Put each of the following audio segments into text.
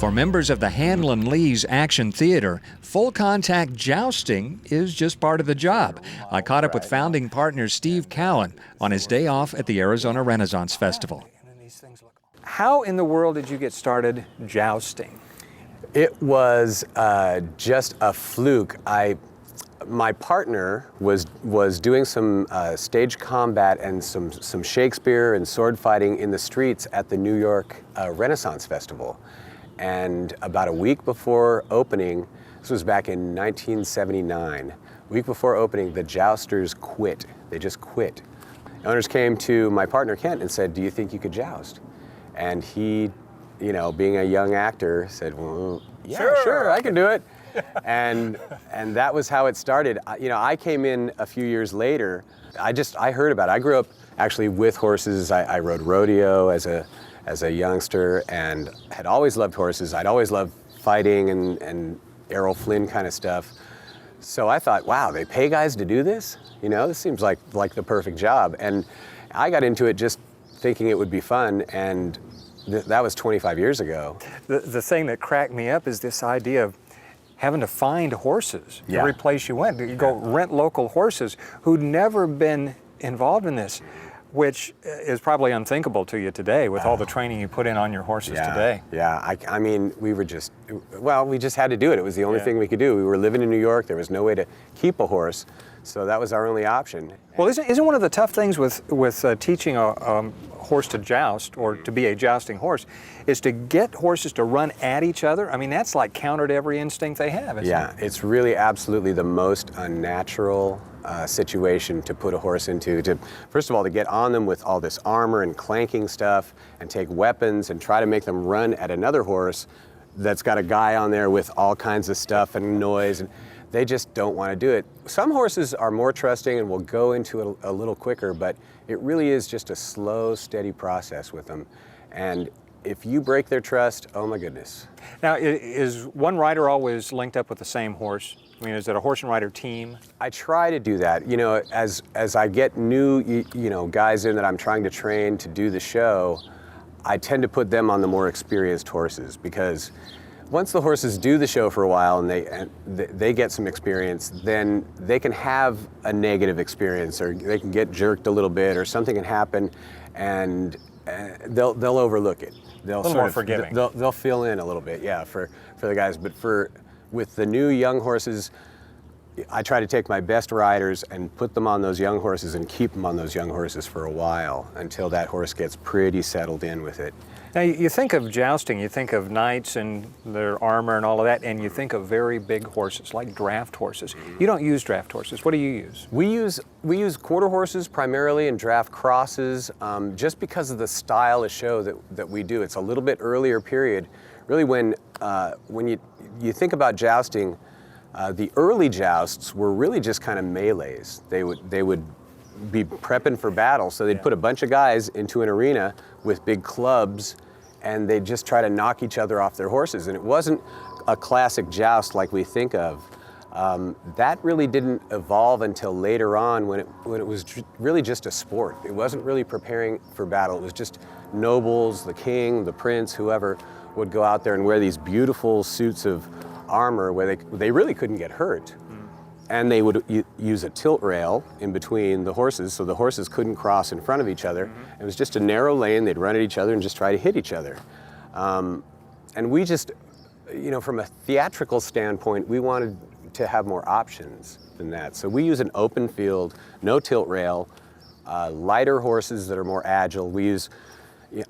For members of the Hanlon Lee's Action Theater, full contact jousting is just part of the job. I caught up with founding partner Steve Cowan on his day off at the Arizona Renaissance Festival. How in the world did you get started jousting? It was just a fluke. My partner was doing some stage combat and some Shakespeare and sword fighting in the streets at the New York Renaissance Festival. And about a week before opening, this was back in 1979, a week before opening, the jousters quit. They just quit. The owners came to my partner Kent and said, "Do you think you could joust?" And he, you know, being a young actor, said, "Well, yeah, sure, I can do it." and that was how it started. You know, I came in a few years later. I heard about it. I grew up actually with horses. I rode rodeo as a youngster and had always loved horses. I'd always loved fighting and Errol Flynn kind of stuff. So I thought, wow, they pay guys to do this? You know, this seems like the perfect job. And I got into it just thinking it would be fun, and that was 25 years ago. The thing that cracked me up is this idea of having to find horses every place you went. You go rent local horses who'd never been involved in this, which is probably unthinkable to you today with all the training you put in on your horses today. Yeah, I mean, we just had to do it. It was the only thing we could do. We were living in New York. There was no way to keep a horse, so that was our only option. Well, isn't one of the tough things with teaching a horse to joust, or to be a jousting horse, is to get horses to run at each other? I mean, that's like counter to every instinct they have, isn't it? It's really absolutely the most unnatural situation to put a horse into. First of all, to get on them with all this armor and clanking stuff and take weapons and try to make them run at another horse that's got a guy on there with all kinds of stuff and noise, and they just don't want to do it. Some horses are more trusting and will go into it a little quicker, but it really is just a slow, steady process with them. And if you break their trust, oh my goodness. Now, is one rider always linked up with the same horse? I mean, is it a horse and rider team? I try to do that. You know, as I get new, you know, guys in that I'm trying to train to do the show, I tend to put them on the more experienced horses, because once the horses do the show for a while and they get some experience, then they can have a negative experience, or they can get jerked a little bit, or something can happen, and they'll overlook it. They'll a little more forgiving. They'll fill in a little bit, for the guys. But with the new young horses, I try to take my best riders and put them on those young horses and keep them on those young horses for a while until that horse gets pretty settled in with it. Now, you think of jousting, you think of knights and their armor and all of that, and you think of very big horses, like draft horses. You don't use draft horses. What do you use? We use quarter horses primarily, and draft crosses, just because of the style of show that we do. It's a little bit earlier period. Really, when you think about jousting, the early jousts were really just kind of melees. They would be prepping for battle, so they'd put a bunch of guys into an arena with big clubs, and they'd just try to knock each other off their horses. And it wasn't a classic joust like we think of. That really didn't evolve until later on, when it was really just a sport. It wasn't really preparing for battle. It was just nobles, the king, the prince, whoever would go out there and wear these beautiful suits of armor where they really couldn't get hurt. And they would use a tilt rail in between the horses, so the horses couldn't cross in front of each other. It was just a narrow lane. They'd run at each other and just try to hit each other. And we just, you know, from a theatrical standpoint, we wanted to have more options than that. So we use an open field, no tilt rail, lighter horses that are more agile. We use,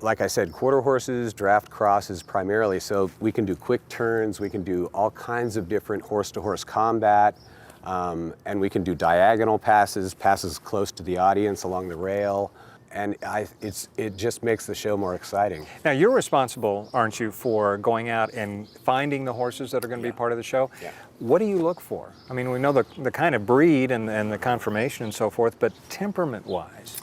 like I said, quarter horses, draft crosses primarily, so we can do quick turns, we can do all kinds of different horse-to-horse combat. And we can do diagonal passes close to the audience along the rail, and it just makes the show more exciting. Now, you're responsible, aren't you, for going out and finding the horses that are going to be part of the show? Yeah. What do you look for? I mean, we know the kind of breed and the conformation and so forth, but temperament-wise?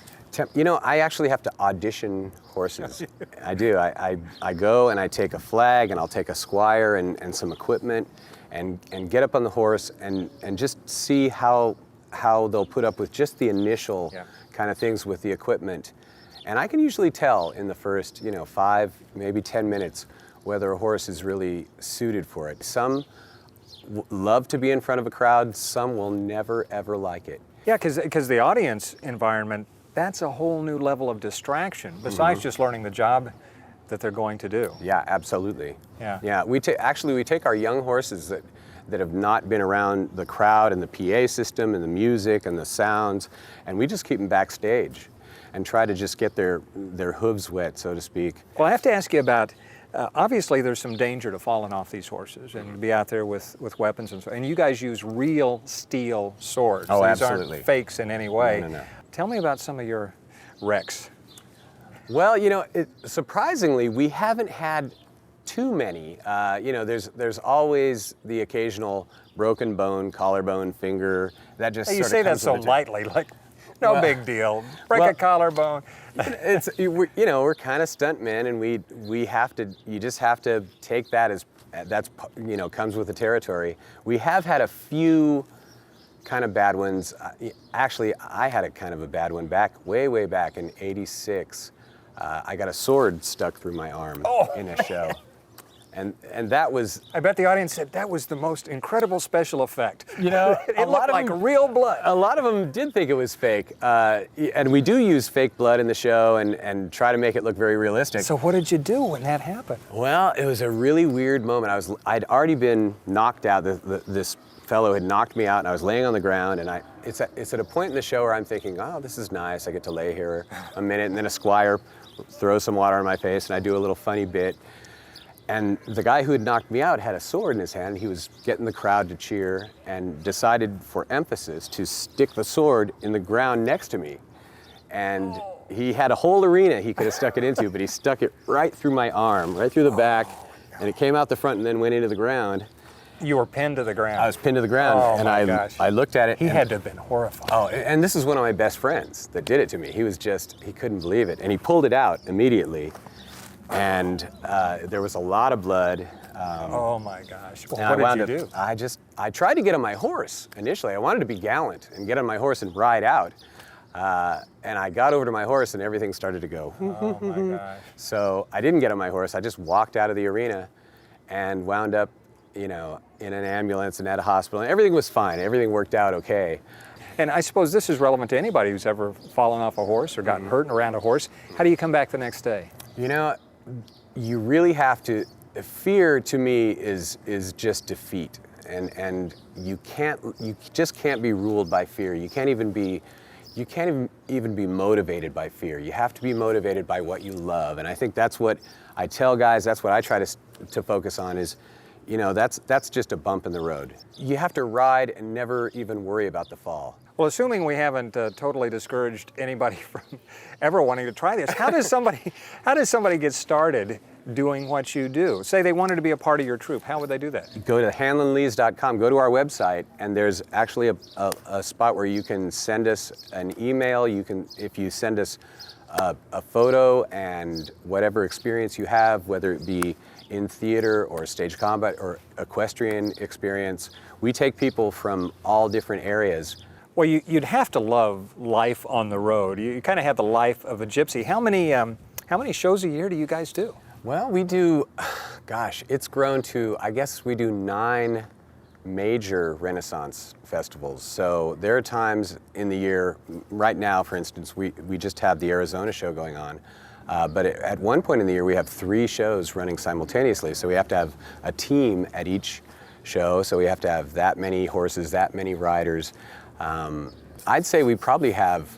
You know, I actually have to audition horses. I do. I go and I take a flag, and I'll take a squire and some equipment, and get up on the horse and just see how they'll put up with just the initial kind of things with the equipment. And I can usually tell in the first, 5, maybe 10 minutes whether a horse is really suited for it. Some love to be in front of a crowd, some will never ever like it. Yeah, because the audience environment, that's a whole new level of distraction, besides just learning the job that they're going to do. Yeah, absolutely. Yeah. Yeah, we take our young horses that have not been around the crowd and the PA system and the music and the sounds, and we just keep them backstage and try to just get their hooves wet, so to speak. Well, I have to ask you about, obviously there's some danger to falling off these horses and be out there with weapons and so, and you guys use real steel swords. Oh, These absolutely. aren't fakes in any way. No, no, no. Tell me about some of your wrecks. Well, surprisingly, we haven't had too many. There's always the occasional broken bone, collarbone, finger. That just Hey, you say that so lightly, like no big deal. Break a collarbone. We're kind of stunt men, and you just have to take that as that's comes with the territory. We have had a few kind of bad ones. Actually, I had a kind of a bad one way back in '86. I got a sword stuck through my arm in a show. And that was... I bet the audience said that was the most incredible special effect. it looked like real blood. A lot of them did think it was fake. And we do use fake blood in the show and try to make it look very realistic. So what did you do when that happened? Well, it was a really weird moment. I'd already been knocked out. This fellow had knocked me out, and I was laying on the ground, and it's at a point in the show where I'm thinking, oh, this is nice. I get to lay here a minute, and then a squire throws some water on my face, and I do a little funny bit. And the guy who had knocked me out had a sword in his hand. He was getting the crowd to cheer and decided for emphasis to stick the sword in the ground next to me. And he had a whole arena he could have stuck it into, but he stuck it right through my arm, right through the back, and it came out the front and then went into the ground. You were pinned to the ground. I was pinned to the ground, and I looked at it. He had to have been horrified. Oh, and this is one of my best friends that did it to me. He couldn't believe it. And he pulled it out immediately. And there was a lot of blood. Oh my gosh. Well, and what did you do? I tried to get on my horse initially. I wanted to be gallant and get on my horse and ride out. And I got over to my horse and everything started to go. Oh my gosh. So I didn't get on my horse. I just walked out of the arena and wound up, in an ambulance and at a hospital. And everything was fine. Everything worked out okay. And I suppose this is relevant to anybody who's ever fallen off a horse or gotten hurt around a horse. How do you come back the next day? You really have to. Fear to me is just defeat, and you just can't be ruled by fear. You can't even be motivated by fear. You have to be motivated by what you love, and I think that's what I tell guys. That's what I try to focus on is, that's just a bump in the road. You have to ride and never even worry about the fall. Well, assuming we haven't totally discouraged anybody from ever wanting to try this, how does somebody get started doing what you do? Say they wanted to be a part of your troupe. How would they do that? Go to hanlonlees.com, go to our website, and there's actually a spot where you can send us an email. If you send us a photo and whatever experience you have, whether it be in theater or stage combat or equestrian experience, we take people from all different areas. Well, you'd have to love life on the road. You kind of have the life of a gypsy. How many shows a year do you guys do? Well, we do, it's grown to, I guess we do 9 major Renaissance festivals. So there are times in the year, right now, for instance, we just have the Arizona show going on. But at one point in the year, we have 3 shows running simultaneously. So we have to have a team at each show. So we have to have that many horses, that many riders. I'd say we probably have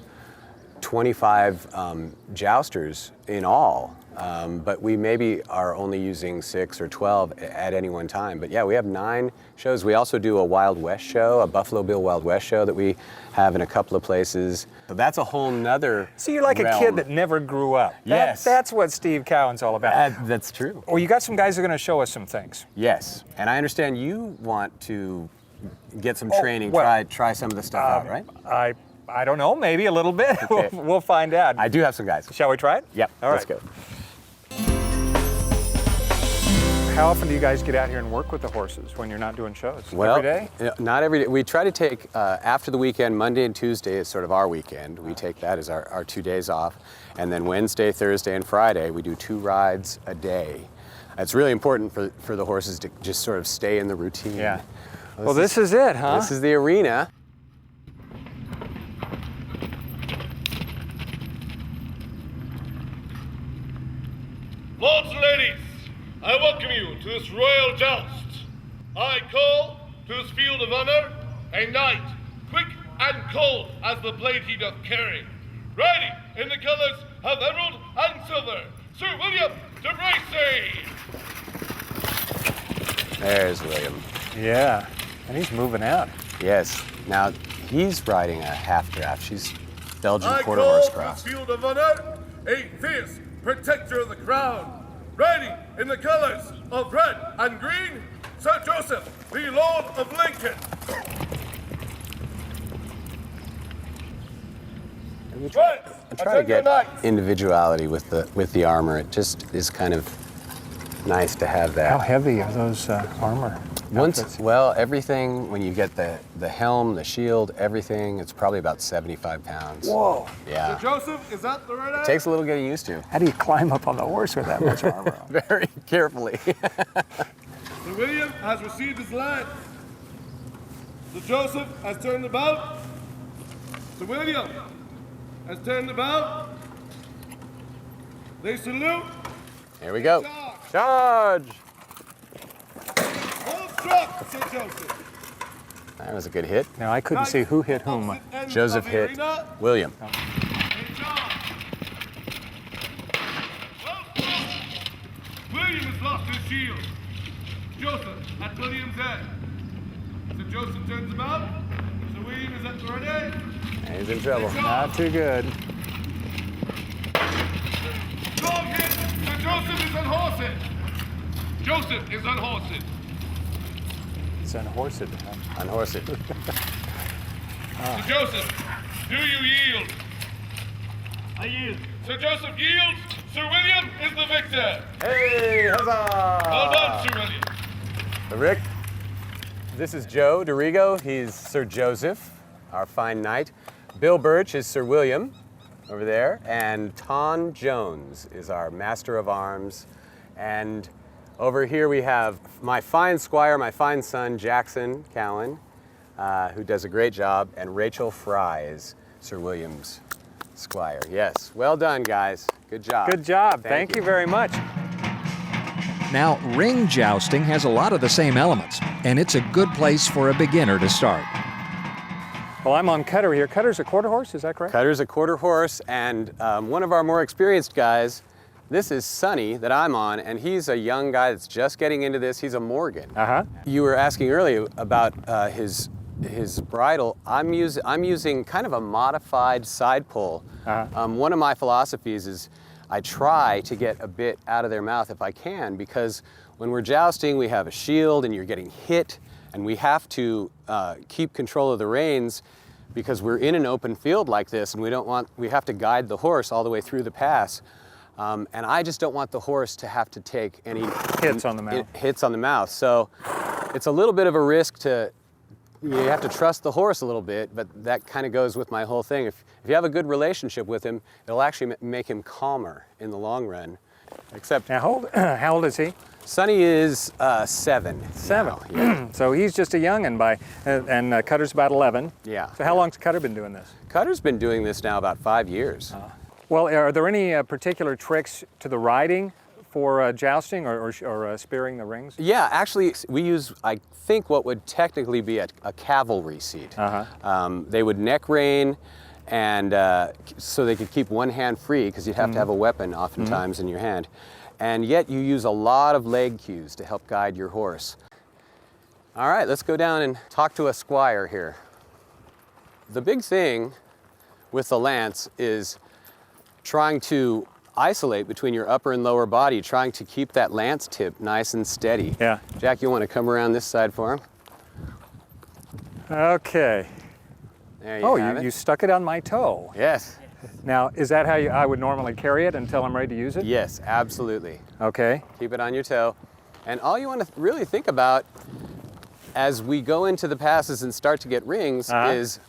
25 jousters in all, but we maybe are only using 6 or 12 at any one time. But yeah, we have 9 shows. We also do a Wild West show, a Buffalo Bill Wild West show that we have in a couple of places. So that's a whole nother So you're like realm. a kid that never grew up. Yes. That's what Steve Cowan's all about. That's true. Well, you got some guys that are going to show us some things. Yes, and I understand you want to get some training, well, try some of the stuff out, right? I don't know, maybe a little bit. Okay. We'll find out. I do have some guys. Shall we try it? Yep, All let's right. go. How often do you guys get out here and work with the horses when you're not doing shows? Well, every day? Not every day. We try to take, after the weekend, Monday and Tuesday is sort of our weekend. We take that as our 2 days off. And then Wednesday, Thursday, and Friday, we do 2 rides a day. It's really important for the horses to just sort of stay in the routine. Yeah. Well, this is it, huh? This is the arena. Lords and ladies, I welcome you to this royal joust. I call to this field of honor a knight, quick and cold as the blade he doth carry, riding in the colors of emerald and silver, Sir William de Bracy. There's William. Yeah, and he's moving out. Yes. Now he's riding a half draft. She's Belgian I quarter call horse to this cross. field of honor a fierce protector of the crown, riding in the colors of red and green, Sir Joseph, the Lord of Lincoln. I try to get individuality with the armor. It just is kind of nice to have that. How heavy are those armor outfits? Well, everything, when you get the helm, the shield, everything, it's probably about 75 pounds. Whoa. Yeah. Joseph, is that the right Takes a little getting used to. How do you climb up on the horse with that much armor on? Very carefully. Sir William has received his lance. Sir Joseph has turned about. Sir William has turned about. They salute. Here we go. Charge. Charge! Well struck, Sir Joseph. That was a good hit. Now, I couldn't see who hit whom. Joseph hit William. Well struck. William has lost his shield. Joseph at William's head. Sir Joseph turns about. Sir William is at the ready. He's in trouble. Not too good. Strong hit. Sir Joseph is unhorsed. Joseph is unhorsed. It's unhorsed. Huh? Unhorsed. Sir Joseph, do you yield? I yield. Sir Joseph yields. Sir William is the victor. Hey, huzzah! Well done, Sir William. Rick, this is Joe DeRigo. He's Sir Joseph, our fine knight. Bill Birch is Sir William over there. And Ton Jones is our master of arms. And over here we have my fine squire, my fine son, Jackson Callan, who does a great job. And Rachel Fry is Sir William's squire. Yes, well done, guys. Good job. Good job. Thank you very much. Now, ring jousting has a lot of the same elements, and it's a good place for a beginner to start. Well, I'm on Cutter here. Cutter's a quarter horse, is that correct? Cutter's a quarter horse, and one of our more experienced guys, this is Sonny that I'm on, and he's a young guy that's just getting into this. He's a Morgan. Uh-huh. You were asking earlier about his bridle. I'm using kind of a modified side pull. Uh-huh. One of my philosophies is I try to get a bit out of their mouth if I can, because when we're jousting, we have a shield and you're getting hit, and we have to keep control of the reins because we're in an open field like this, and we have to guide the horse all the way through the pass. And I just don't want the horse to have to take any Hits on the mouth. Hits on the mouth. So it's a little bit of a risk you have to trust the horse a little bit, but that kind of goes with my whole thing. If you have a good relationship with him, it'll actually make him calmer in the long run. Except, Now, how old is he? Sonny is 7. 7. now. Yeah. So he's just a young'un and Cutter's about 11. Yeah. So how long's Cutter been doing this? Cutter's been doing this now about 5 years. Well, are there any particular tricks to the riding for jousting or spearing the rings? Yeah, actually, we use, I think, what would technically be a cavalry seat. Uh-huh. They would neck rein, and so they could keep one hand free, because you'd have to have a weapon oftentimes in your hand. And yet you use a lot of leg cues to help guide your horse. All right, let's go down and talk to a squire here. The big thing with the lance is trying to isolate between your upper and lower body, trying to keep that lance tip nice and steady. Yeah. Jack, you want to come around this side for him? Okay. There you have it. You stuck it on my toe. Yes. Now, is that how I would normally carry it until I'm ready to use it? Yes, absolutely. Okay. Keep it on your toe. And all you want to really think about as we go into the passes and start to get rings is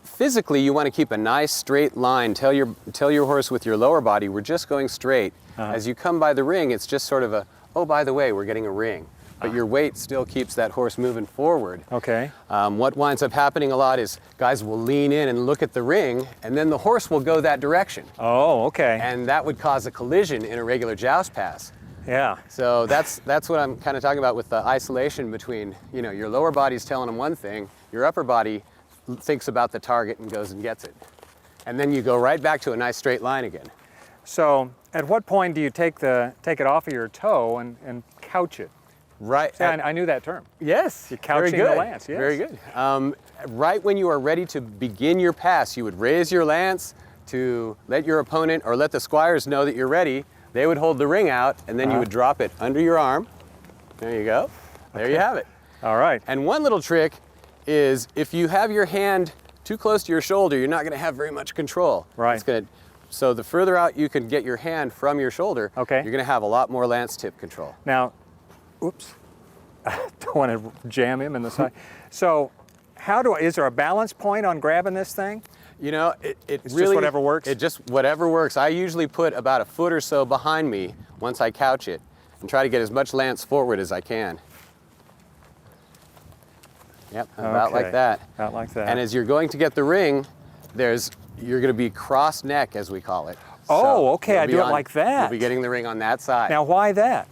Physically, you want to keep a nice straight line. Tell your horse with your lower body, we're just going straight. As you come by the ring, it's just sort of a, oh, by the way, we're getting a ring. But your weight still keeps that horse moving forward. Okay. What winds up happening a lot is guys will lean in and look at the ring, and then the horse will go that direction. Oh, okay. And that would cause a collision in a regular joust pass. Yeah. So that's what I'm kind of talking about with the isolation between, you know, your lower body's telling them one thing, your upper body thinks about the target and goes and gets it. And then you go right back to a nice straight line again. So at what point do you take it off of your toe and couch it? Right. See, I knew that term. Yes. You're couching very good. the lance. Yes. Very good. Right when you are ready to begin your pass, you would raise your lance to let your opponent or let the squires know that you're ready. They would hold the ring out, and then you would drop it under your arm. There you go. There you have it. All right. And one little trick is if you have your hand too close to your shoulder, you're not going to have very much control. Right. It's going to, so the further out you can get your hand from your shoulder, okay, you're going to have a lot more lance tip control. Now, oops, I don't want to jam him in the side. So is there a balance point on grabbing this thing? You know, It's really, just whatever works? It just whatever works. I usually put about a foot or so behind me once I couch it and try to get as much lance forward as I can. Yep, about like that. About like that. And as you're going to get the ring, you're going to be cross neck, as we call it. Oh, okay, you'll I be do it like that. You'll be getting the ring on that side. Now, why that?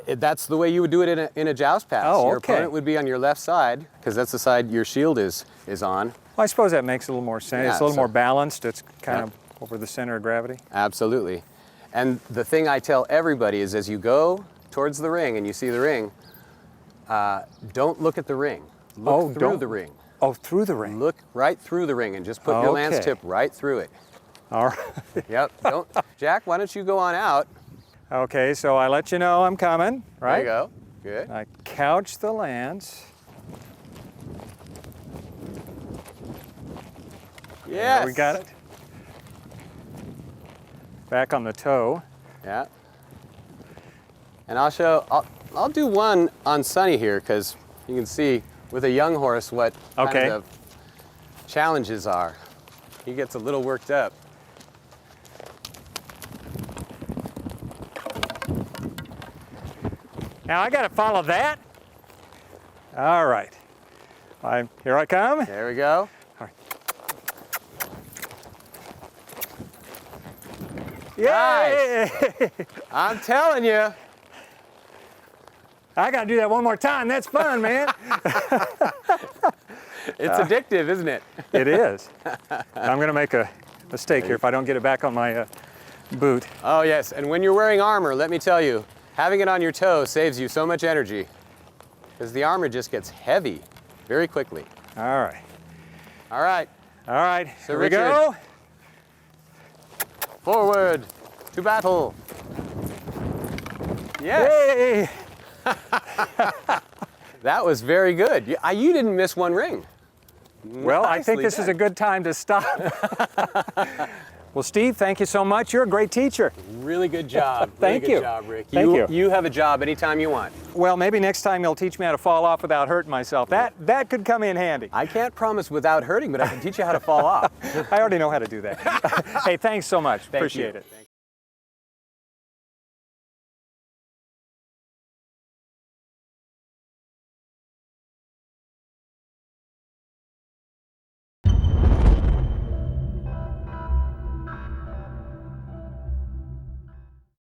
That's the way you would do it in a joust pass. Oh, Your okay. opponent would be on your left side, because that's the side your shield is on. Well, I suppose that makes a little more sense. Yeah, It's a little so- more balanced. It's kind of over the center of gravity. Absolutely. And the thing I tell everybody is as you go towards the ring and you see the ring, don't look at the ring. Look through the ring. Oh, through the ring. Look right through the ring and just put your lance tip right through it. All right. Yep. Jack, why don't you go on out? Okay, so I let you know I'm coming, right? There you go. Good. I couch the lance. Yes. There we got it. Back on the toe. Yeah. And I'll do one on Sonny here because you can see with a young horse what kind of challenges are. He gets a little worked up. Now I got to follow that. All right. Here I come. There we go. Yay! Nice. I'm telling you. I got to do that one more time. That's fun, man. It's addictive, isn't it? It is. I'm going to make a mistake here if I don't get it back on my boot. Oh yes, and when you're wearing armor, let me tell you, having it on your toe saves you so much energy because the armor just gets heavy very quickly. All right. All right. All right. So Here we Richard, go. Forward to battle. Yes. Yay! That was very good. You didn't miss one ring. Well, I think this is a good time to stop. Well, Steve, thank you so much. You're a great teacher. Really good job. Thank really you. Good job, Rick. Thank you. You have a job anytime you want. Well, maybe next time you'll teach me how to fall off without hurting myself. That could come in handy. I can't promise without hurting, but I can teach you how to fall off. I already know how to do that. Hey, thanks so much. Thank Appreciate you. it.